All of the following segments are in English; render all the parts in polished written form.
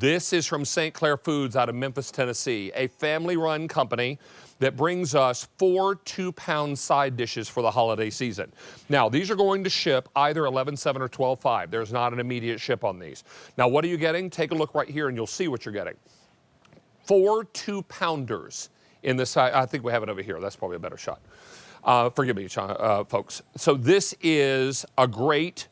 This is from St. Clair Foods out of Memphis, Tennessee, a family-run company that brings us 4 2-pound side dishes for the holiday season. Now, these are going to ship either 11/7 or 12/5. There's not an immediate ship on these. Now, what are you getting? Take a look right here and you'll see what you're getting. 4 2-pounders in this. I think we have it over here. That's probably a better shot. Forgive me, folks. So this is a great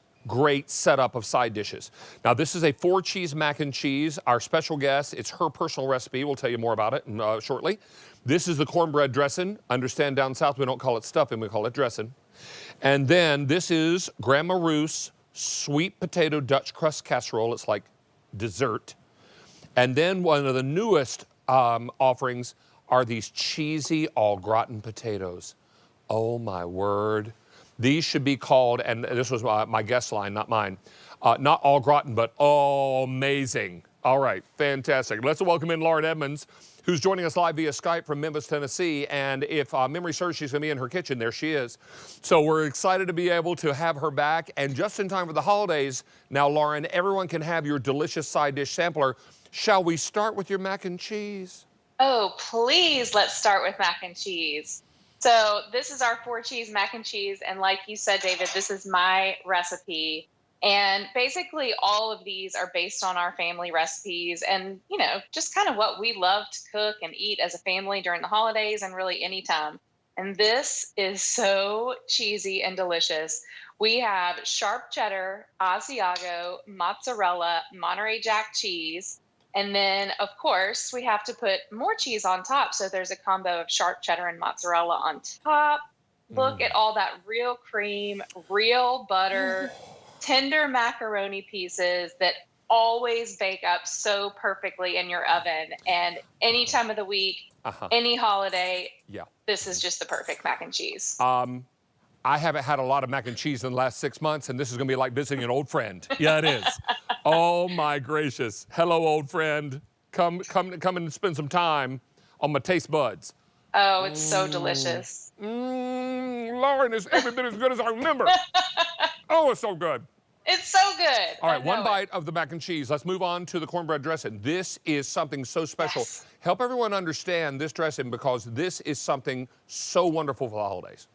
setup of side dishes. Now, this is a 4-cheese mac and cheese. Our special guest, it's her personal recipe. We'll tell you more about it shortly. This is the cornbread dressing. Understand down south, we don't call it stuffing, we call it dressing. And then this is Grandma Ruth's sweet potato Dutch crust casserole. It's like dessert. And then one of the newest offerings are these cheesy au gratin potatoes. Oh, my word. These should be called, and this was my guest line, not mine, not au gratin, but oh, amazing. All right, fantastic. Let's welcome in Lauren Edmonds, who's joining us live via Skype from Memphis, Tennessee. And if memory serves, she's going to be in her kitchen. There she is. So we're excited to be able to have her back. And just in time for the holidays, now, Lauren, everyone can have your delicious side dish sampler. Shall we start with your mac and cheese? Oh, please, let's start with mac and cheese. So this is our 4-cheese mac and cheese. And like you said, David, this is my recipe. And basically all of these are based on our family recipes and, you know, just kind of what we love to cook and eat as a family during the holidays and really anytime. And this is so cheesy and delicious. We have sharp cheddar, Asiago, mozzarella, Monterey Jack cheese. And then, of course, we have to put more cheese on top. So there's a combo of sharp cheddar and mozzarella on top. Look at all that real cream, real butter, tender macaroni pieces that always bake up so perfectly in your oven. And any time of the week, any holiday, this is just the perfect mac and cheese. I haven't had a lot of mac and cheese in the last 6 months, and this is going to be like visiting an old friend. Yeah, it is. Oh, my gracious. Hello, old friend. Come and spend some time on my taste buds. Oh, it's so delicious. Lauren is every bit as good as I remember. Oh, it's so good. It's so good. All right, one bite of the mac and cheese. Let's move on to the cornbread dressing. This is something so special. Yes. Help everyone understand this dressing because this is something so wonderful for the holidays.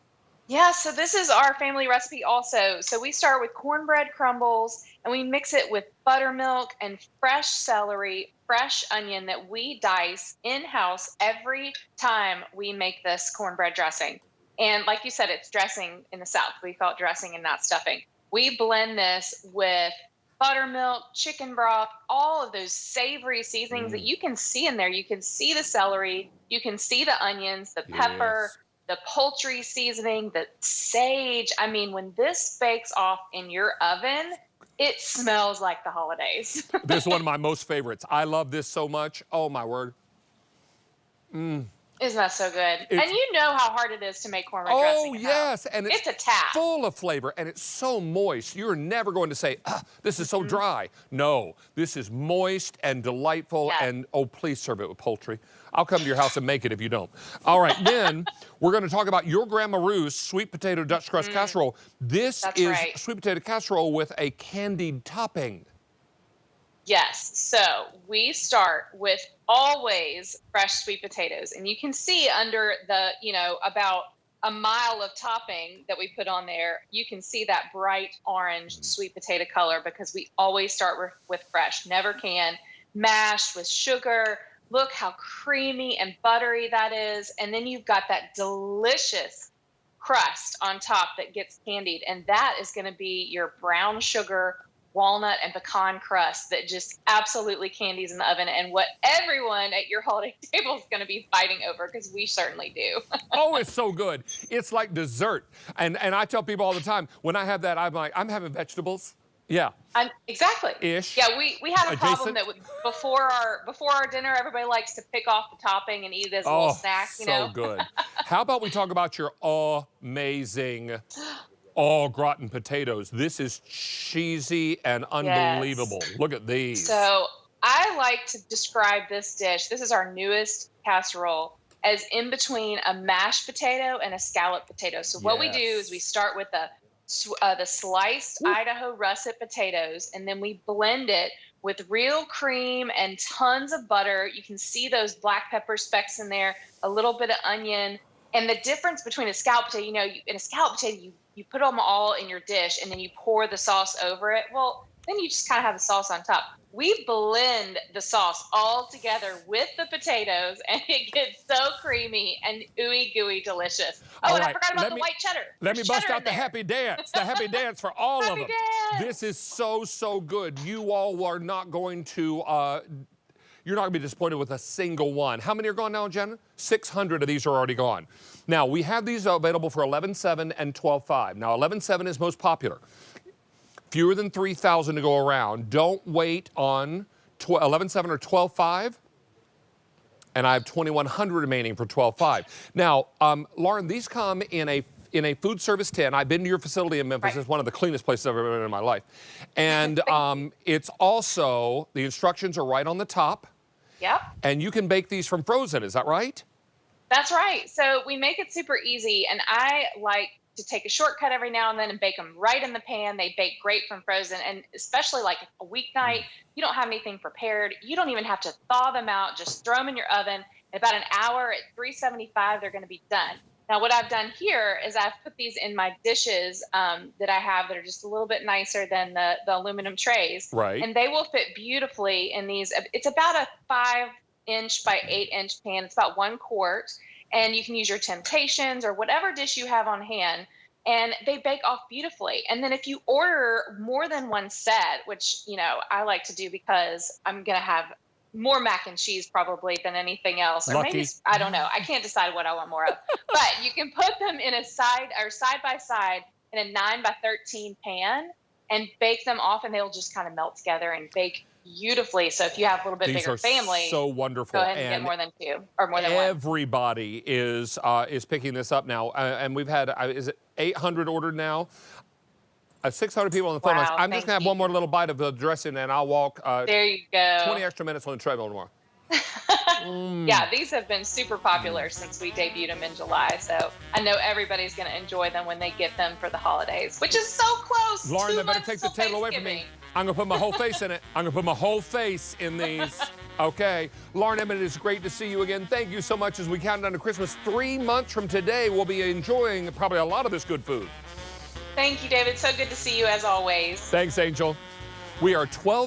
Yeah, so this is our family recipe also. So we start with cornbread crumbles and we mix it with buttermilk and fresh celery, fresh onion that we dice in-house every time we make this cornbread dressing. And like you said, it's dressing in the South. We call it dressing and not stuffing. We blend this with buttermilk, chicken broth, all of those savory seasonings that you can see in there. You can see the celery, you can see the onions, the pepper, the poultry seasoning, the sage. I mean, when this bakes off in your oven, it smells like the holidays. This is one of my most favorites. I love this so much. Oh, my word. Isn't that so good? And you know how hard it is to make cornbread dressing. Oh, yes. And it's a task. Full of flavor, and it's so moist. You're never going to say, this is so dry. No, this is moist and delightful, and oh, please serve it with poultry. I'll come to your house and make it if you don't. All right, then we're going to talk about your Grandma Ruth's sweet potato Dutch crust casserole. This is sweet potato casserole with a candied topping. Yes, so we start with always fresh sweet potatoes. And you can see under the, about a mile of topping that we put on there, you can see that bright orange sweet potato color because we always start with fresh, never can. Mashed with sugar. Look how creamy and buttery that is. And then you've got that delicious crust on top that gets candied. And that is going to be your brown sugar walnut and pecan crust that just absolutely candies in the oven and what everyone at your holiday table is going to be fighting over because we certainly do. Oh, it's so good. It's like dessert. And I tell people all the time, when I have that, I'm like, I'm having vegetables. Yeah. Exactly. Ish. Yeah, we had a problem that before our dinner, everybody likes to pick off the topping and eat it as a little snack, so good. How about we talk about your amazing au gratin potatoes. This is cheesy and unbelievable. Look at these. So I like to describe this dish, this is our newest casserole, as in between a mashed potato and a scalloped potato. So what we do is we start with the sliced Idaho russet potatoes, and then we blend it with real cream and tons of butter. You can see those black pepper specks in there, a little bit of onion. And the difference between a scalloped potato, in a scalloped potato, you put them all in your dish and then you pour the sauce over it. Well, then you just kind of have the sauce on top. We blend the sauce all together with the potatoes, and it gets so creamy and ooey gooey delicious. Oh, All and I right, forgot about the white cheddar. Let me There's bust cheddar out in the there. happy dance. The happy dance for all of Happy them. dance. This is so good. You all are not going to. You're not going to be disappointed with a single one. How many are gone now, Jen? 600 of these are already gone. Now, we have these available for $11.7 and $12.5. Now, $11.7 is most popular. Fewer than 3,000 to go around. Don't wait on $11.7 or $12.5. And I have 2,100 remaining for $12.5. Now, Lauren, these come in a food service tin. I've been to your facility in Memphis. Right. It's one of the cleanest places I've ever been in my life. And it's also, the instructions are right on the top. Yep. And you can bake these from frozen, is that right? That's right. So we make it super easy, and I like to take a shortcut every now and then and bake them right in the pan. They bake great from frozen, and especially like a weeknight, you don't have anything prepared. You don't even have to thaw them out. Just throw them in your oven. In about an hour at 375, they're going to be done. Now, what I've done here is I've put these in my dishes that I have that are just a little bit nicer than the aluminum trays. Right. And they will fit beautifully in these. It's about a 5-inch by 8-inch pan. It's about 1 quart. And you can use your Temptations or whatever dish you have on hand. And they bake off beautifully. And then if you order more than one set, which, I like to do because I'm going to have more mac and cheese probably than anything else. Or Lucky. maybe, I don't know. I can't decide what I want more of. But you can put them in a side by side in a 9 by 13 pan and bake them off, and they'll just kind of melt together and bake beautifully. So if you have a little bit These bigger are family, so wonderful. go ahead and get more than 2 or more than 1. Everybody is picking this up now. And we've had, is it 800 ordered now? 600 people on the phone. Wow, I'm just going to have one more little bite of the dressing, and I'll walk there you go. 20 extra minutes on the treadmill tomorrow. Yeah, these have been super popular since we debuted them in July. So I know everybody's going to enjoy them when they get them for the holidays, which is so close. Lauren, 2 they better months take the till table away from me. Thanksgiving. I'm going to put my whole face in it. I'm going to put my whole face in these. Okay. Lauren Emmett, it's great to see you again. Thank you so much as we count down to Christmas. 3 months from today, we'll be enjoying probably a lot of this good food. Thank you, David. So good to see you as always. Thanks, Angel. We are 12